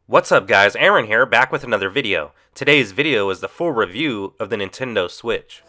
What's up guys, Aaron here, back with another video. Today's video is the full review of the Nintendo Switch.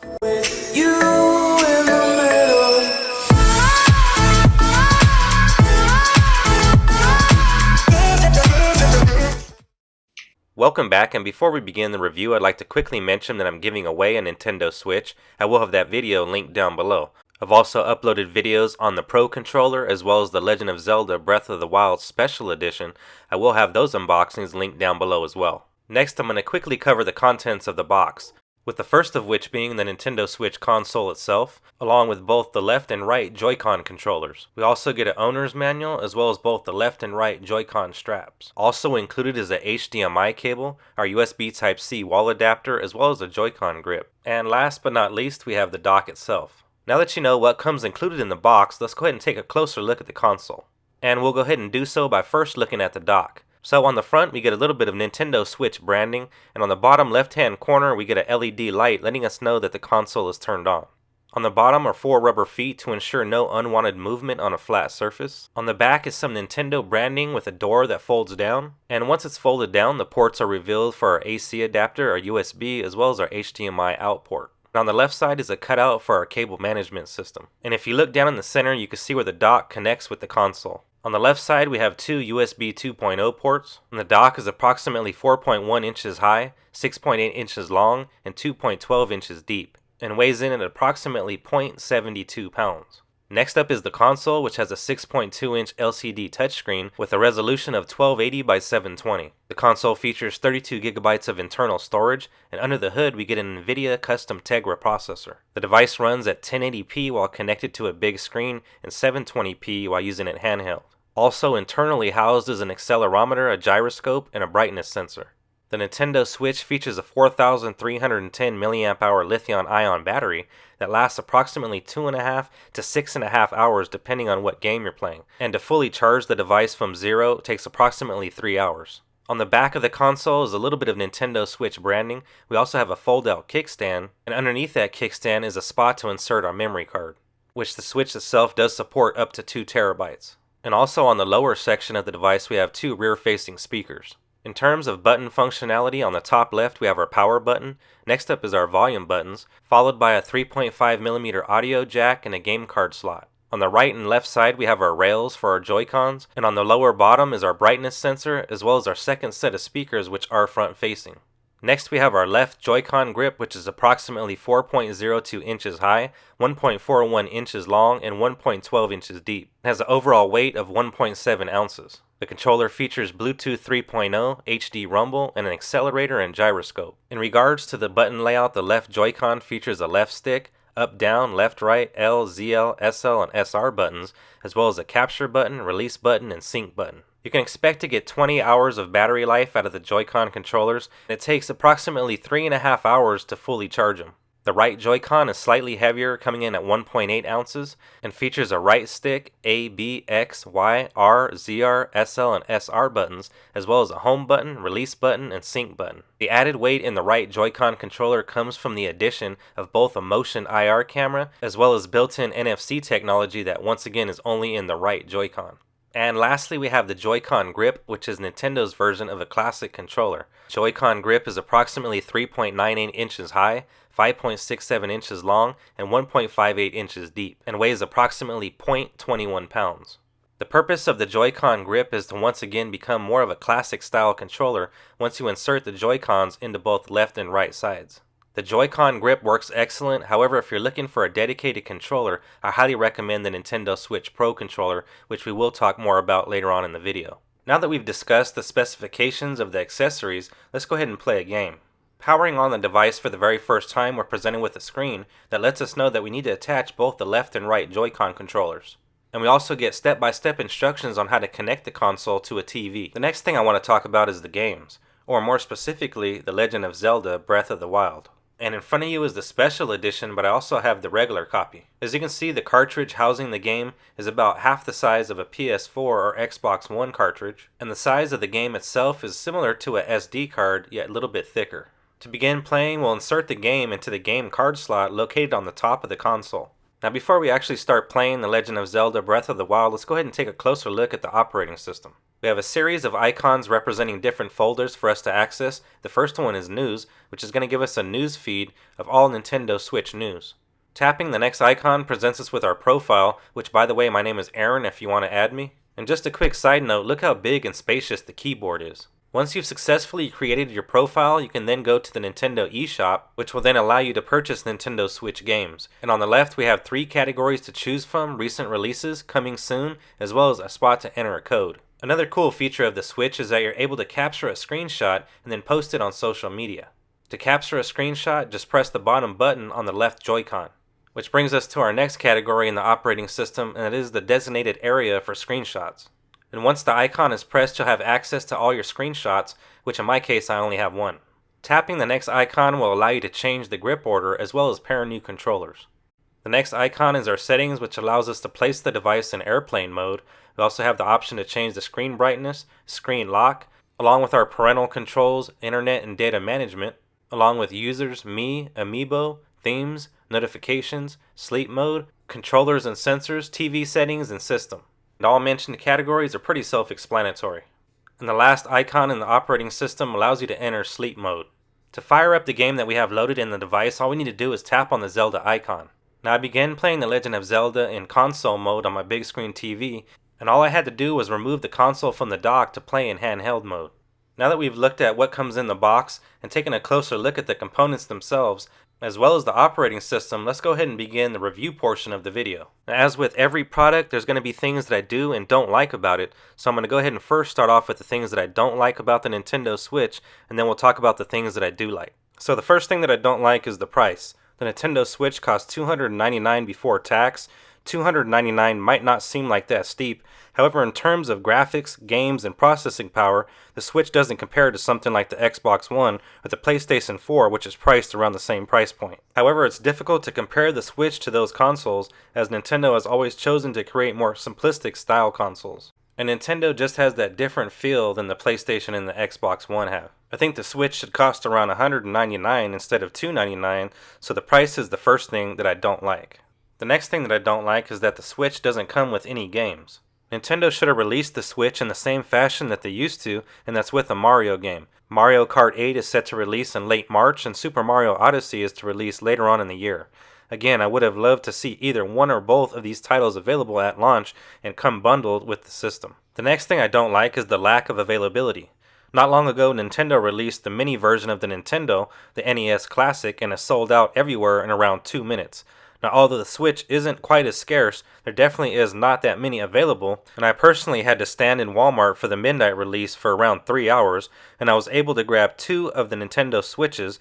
Welcome back, and before we begin the review, I'd like to quickly mention that I'm giving away a Nintendo Switch. I will have that video linked down below. I've also uploaded videos on the Pro Controller as well as the Legend of Zelda Breath of the Wild Special Edition. I will have those unboxings linked down below as well. Next, I'm going to quickly cover the contents of the box, with the first of which being the Nintendo Switch console itself, along with both the left and right Joy-Con controllers. We also get an owner's manual as well as both the left and right Joy-Con straps. Also included is a HDMI cable, our USB Type-C wall adapter, as well as a Joy-Con grip. And last but not least, we have the dock itself. Now that you know what comes included in the box, let's go ahead and take a closer look at the console. And we'll go ahead and do so by first looking at the dock. So on the front we get a little bit of Nintendo Switch branding, and on the bottom left hand corner we get a LED light letting us know that the console is turned on. On the bottom are 4 rubber feet to ensure no unwanted movement on a flat surface. On the back is some Nintendo branding with a door that folds down, and once it's folded down the ports are revealed for our AC adapter, our USB, as well as our HDMI out port. On the left side is a cutout for our cable management system. And if you look down in the center, you can see where the dock connects with the console. On the left side, we have 2 USB 2.0 ports, and the dock is approximately 4.1 inches high, 6.8 inches long, and 2.12 inches deep, and weighs in at approximately 0.72 pounds. Next up is the console, which has a 6.2-inch LCD touchscreen with a resolution of 1280 by 720. The console features 32 gigabytes of internal storage, and under the hood we get an NVIDIA custom Tegra processor. The device runs at 1080p while connected to a big screen and 720p while using it handheld. Also internally housed is an accelerometer, a gyroscope, and a brightness sensor. The Nintendo Switch features a 4,310 mAh lithium-ion battery that lasts approximately 2.5 to 6.5 hours depending on what game you're playing, and to fully charge the device from zero takes approximately 3 hours. On the back of the console is a little bit of Nintendo Switch branding. We also have a fold-out kickstand, and underneath that kickstand is a spot to insert our memory card, which the Switch itself does support up to 2 terabytes. And also on the lower section of the device we have 2 rear-facing speakers. In terms of button functionality, on the top left we have our power button, next up is our volume buttons, followed by a 3.5mm audio jack and a game card slot. On the right and left side we have our rails for our Joy-Cons, and on the lower bottom is our brightness sensor as well as our second set of speakers, which are front facing. Next we have our left Joy-Con grip, which is approximately 4.02 inches high, 1.41 inches long, and 1.12 inches deep. It has an overall weight of 1.7 ounces. The controller features Bluetooth 3.0, HD rumble, and an accelerator and gyroscope. In regards to the button layout, the left Joy-Con features a left stick, up, down, left, right, L, ZL, SL, and SR buttons, as well as a capture button, release button, and sync button. You can expect to get 20 hours of battery life out of the Joy-Con controllers, and it takes approximately 3.5 hours to fully charge them. The right Joy-Con is slightly heavier, coming in at 1.8 ounces, and features a right stick, A, B, X, Y, R, ZR, SL, and SR buttons, as well as a home button, release button, and sync button. The added weight in the right Joy-Con controller comes from the addition of both a motion IR camera, as well as built-in NFC technology that once again is only in the right Joy-Con. And lastly, we have the Joy-Con grip, which is Nintendo's version of a classic controller. Joy-Con grip is approximately 3.98 inches high, 5.67 inches long, and 1.58 inches deep, and weighs approximately 0.21 pounds. The purpose of the Joy-Con grip is to once again become more of a classic style controller once you insert the Joy-Cons into both left and right sides. The Joy-Con grip works excellent, however if you're looking for a dedicated controller, I highly recommend the Nintendo Switch Pro controller, which we will talk more about later on in the video. Now that we've discussed the specifications of the accessories, let's go ahead and play a game. Powering on the device for the very first time, we're presented with a screen that lets us know that we need to attach both the left and right Joy-Con controllers. And we also get step-by-step instructions on how to connect the console to a TV. The next thing I want to talk about is the games, or more specifically, The Legend of Zelda Breath of the Wild. And in front of you is the special edition, but I also have the regular copy. As you can see, the cartridge housing the game is about half the size of a PS4 or Xbox One cartridge, and the size of the game itself is similar to a SD card, yet a little bit thicker. To begin playing, we'll insert the game into the game card slot located on the top of the console. Now before we actually start playing The Legend of Zelda Breath of the Wild, let's go ahead and take a closer look at the operating system. We have a series of icons representing different folders for us to access. The first one is News, which is going to give us a news feed of all Nintendo Switch news. Tapping the next icon presents us with our profile, which by the way, my name is Aaron if you want to add me. And just a quick side note, look how big and spacious the keyboard is. Once you've successfully created your profile, you can then go to the Nintendo eShop, which will then allow you to purchase Nintendo Switch games. And on the left, we have 3 categories to choose from: recent releases, coming soon, as well as a spot to enter a code. Another cool feature of the Switch is that you're able to capture a screenshot and then post it on social media. To capture a screenshot, just press the bottom button on the left Joy-Con. Which brings us to our next category in the operating system, and it is the designated area for screenshots. And once the icon is pressed, you'll have access to all your screenshots, which in my case I only have one. Tapping the next icon will allow you to change the grip order as well as pair new controllers. The next icon is our settings, which allows us to place the device in airplane mode. We also have the option to change the screen brightness, screen lock, along with our parental controls, internet and data management, along with users, me, amiibo, themes, notifications, sleep mode, controllers and sensors, TV settings, and system. And all mentioned categories are pretty self-explanatory. And the last icon in the operating system allows you to enter sleep mode. To fire up the game that we have loaded in the device, all we need to do is tap on the Zelda icon. Now I began playing The Legend of Zelda in console mode on my big screen TV, and all I had to do was remove the console from the dock to play in handheld mode. Now that we've looked at what comes in the box and taken a closer look at the components themselves, as well as the operating system, let's go ahead and begin the review portion of the video. Now, as with every product, there's going to be things that I do and don't like about it, so I'm going to go ahead and first start off with the things that I don't like about the Nintendo Switch, and then we'll talk about the things that I do like. So the first thing that I don't like is the price. The Nintendo Switch costs $299 before tax. $299 might not seem like that steep. However, in terms of graphics, games, and processing power, the Switch doesn't compare to something like the Xbox One or the PlayStation 4, which is priced around the same price point. However, it's difficult to compare the Switch to those consoles, as Nintendo has always chosen to create more simplistic style consoles. And Nintendo just has that different feel than the PlayStation and the Xbox One have. I think the Switch should cost around $199 instead of $299, so the price is the first thing that I don't like. The next thing that I don't like is that the Switch doesn't come with any games. Nintendo should have released the Switch in the same fashion that they used to, and that's with a Mario game. Mario Kart 8 is set to release in late March, and Super Mario Odyssey is to release later on in the year. Again, I would have loved to see either one or both of these titles available at launch and come bundled with the system. The next thing I don't like is the lack of availability. Not long ago, Nintendo released the mini version of the Nintendo, the NES Classic, and is sold out everywhere in around 2 minutes. Now, although the Switch isn't quite as scarce, there definitely is not that many available, and I personally had to stand in Walmart for the midnight release for around 3 hours, and I was able to grab 2 of the Nintendo Switches,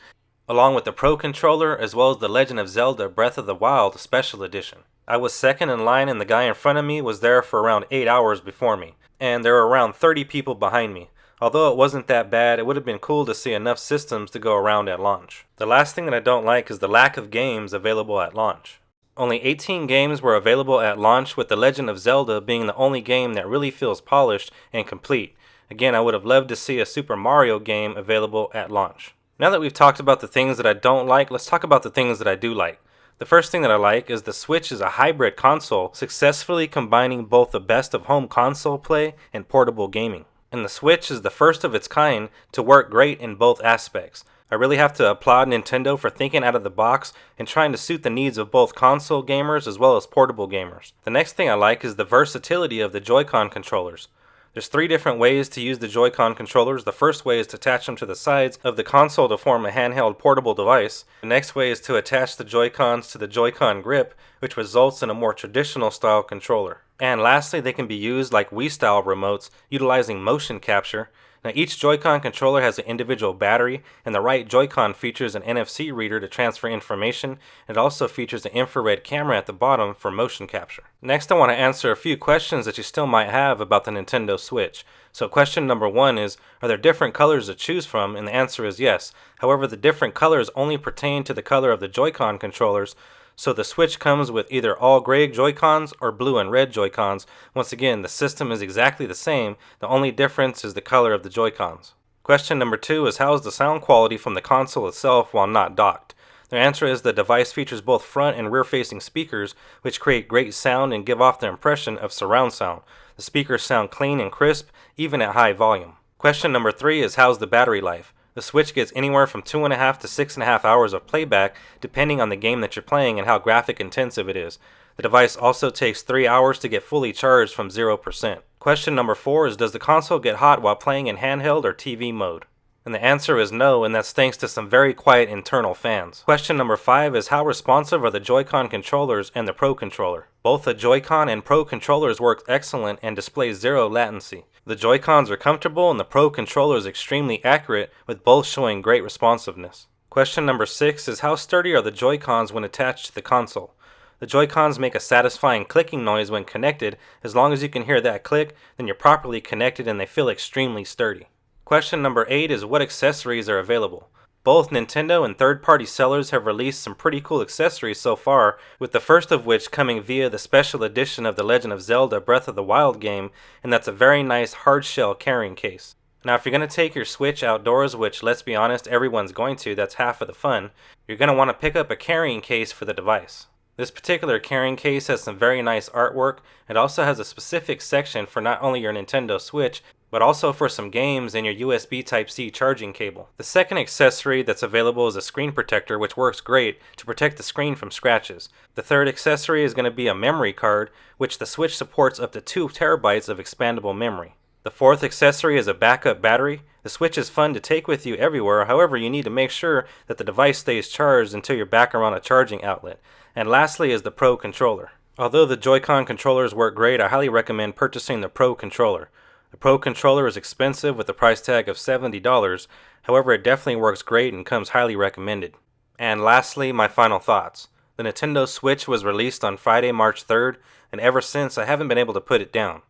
along with the Pro Controller as well as the Legend of Zelda Breath of the Wild Special Edition. I was second in line, and the guy in front of me was there for around 8 hours before me, and there were around 30 people behind me. Although it wasn't that bad, it would have been cool to see enough systems to go around at launch. The last thing that I don't like is the lack of games available at launch. Only 18 games were available at launch, with The Legend of Zelda being the only game that really feels polished and complete. Again, I would have loved to see a Super Mario game available at launch. Now that we've talked about the things that I don't like, let's talk about the things that I do like. The first thing that I like is the Switch is a hybrid console, successfully combining both the best of home console play and portable gaming. And the Switch is the first of its kind to work great in both aspects. I really have to applaud Nintendo for thinking out of the box and trying to suit the needs of both console gamers as well as portable gamers. The next thing I like is the versatility of the Joy-Con controllers. There's 3 different ways to use the Joy-Con controllers. The first way is to attach them to the sides of the console to form a handheld portable device. The next way is to attach the Joy-Cons to the Joy-Con grip, which results in a more traditional style controller. And lastly, they can be used like Wii-style remotes, utilizing motion capture. Now, each Joy-Con controller has an individual battery, and the right Joy-Con features an NFC reader to transfer information. It also features an infrared camera at the bottom for motion capture. Next, I want to answer a few questions that you still might have about the Nintendo Switch. So question number 1 is, are there different colors to choose from? And the answer is yes. However, the different colors only pertain to the color of the Joy-Con controllers. So the Switch comes with either all gray Joy-Cons or blue and red Joy-Cons. Once again, the system is exactly the same. The only difference is the color of the Joy-Cons. Question number 2 is, how is the sound quality from the console itself while not docked? The answer is the device features both front and rear facing speakers, which create great sound and give off the impression of surround sound. The speakers sound clean and crisp, even at high volume. Question number 3 is how's the battery life? The Switch gets anywhere from 2.5 to 6.5 hours of playback depending on the game that you're playing and how graphic intensive it is. The device also takes 3 hours to get fully charged from 0%. Question number 4 is does the console get hot while playing in handheld or TV mode? And the answer is no, and that's thanks to some very quiet internal fans. Question number 5 is how responsive are the Joy-Con controllers and the Pro controller? Both the Joy-Con and Pro controllers work excellent and display zero latency. The Joy-Cons are comfortable and the Pro controller is extremely accurate, with both showing great responsiveness. Question number 6 is how sturdy are the Joy-Cons when attached to the console? The Joy-Cons make a satisfying clicking noise when connected. As long as you can hear that click, then you're properly connected and they feel extremely sturdy. Question number 8 is what accessories are available? Both Nintendo and third-party sellers have released some pretty cool accessories so far, with the first of which coming via the special edition of The Legend of Zelda Breath of the Wild game, and that's a very nice hard-shell carrying case. Now if you're going to take your Switch outdoors, which let's be honest everyone's going to, that's half of the fun, you're going to want to pick up a carrying case for the device. This particular carrying case has some very nice artwork. It also has a specific section for not only your Nintendo Switch, but also for some games and your USB Type-C charging cable. The second accessory that's available is a screen protector, which works great to protect the screen from scratches. The third accessory is going to be a memory card, which the Switch supports up to 2 terabytes of expandable memory. The fourth accessory is a backup battery. The Switch is fun to take with you everywhere, however you need to make sure that the device stays charged until you're back around a charging outlet. And lastly is the Pro controller. Although the Joy-Con controllers work great, I highly recommend purchasing the Pro controller. The Pro controller is expensive with a price tag of $70, however it definitely works great and comes highly recommended. And lastly, my final thoughts. The Nintendo Switch was released on Friday, March 3rd, and ever since I haven't been able to put it down.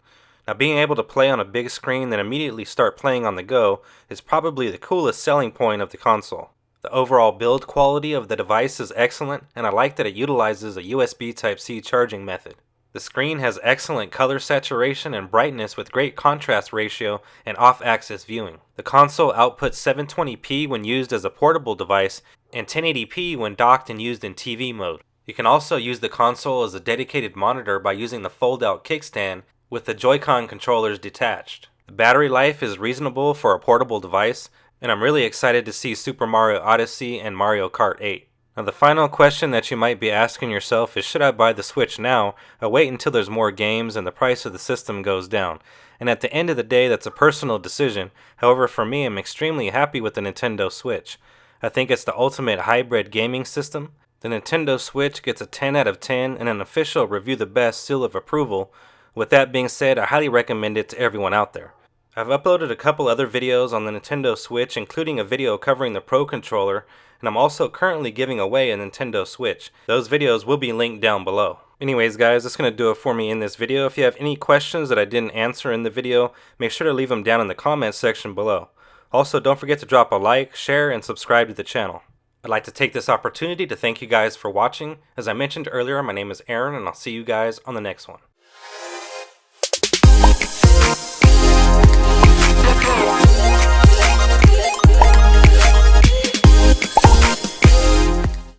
Now being able to play on a big screen then immediately start playing on the go is probably the coolest selling point of the console. The overall build quality of the device is excellent, and I like that it utilizes a USB Type-C charging method. The screen has excellent color saturation and brightness with great contrast ratio and off-axis viewing. The console outputs 720p when used as a portable device and 1080p when docked and used in TV mode. You can also use the console as a dedicated monitor by using the fold-out kickstand with the Joy-Con controllers detached. The battery life is reasonable for a portable device, and I'm really excited to see Super Mario Odyssey and Mario Kart 8. Now the final question that you might be asking yourself is should I buy the Switch now or wait until there's more games and the price of the system goes down? And at the end of the day that's a personal decision. However, for me I'm extremely happy with the Nintendo Switch. I think it's the ultimate hybrid gaming system. The Nintendo Switch gets a 10 out of 10 and an official Review the Best seal of approval. With that being said, I highly recommend it to everyone out there. I've uploaded a couple other videos on the Nintendo Switch, including a video covering the Pro controller, and I'm also currently giving away a Nintendo Switch. Those videos will be linked down below. Anyways guys, that's going to do it for me in this video. If you have any questions that I didn't answer in the video, make sure to leave them down in the comments section below. Also, don't forget to drop a like, share, and subscribe to the channel. I'd like to take this opportunity to thank you guys for watching. As I mentioned earlier, my name is Aaron, and I'll see you guys on the next one.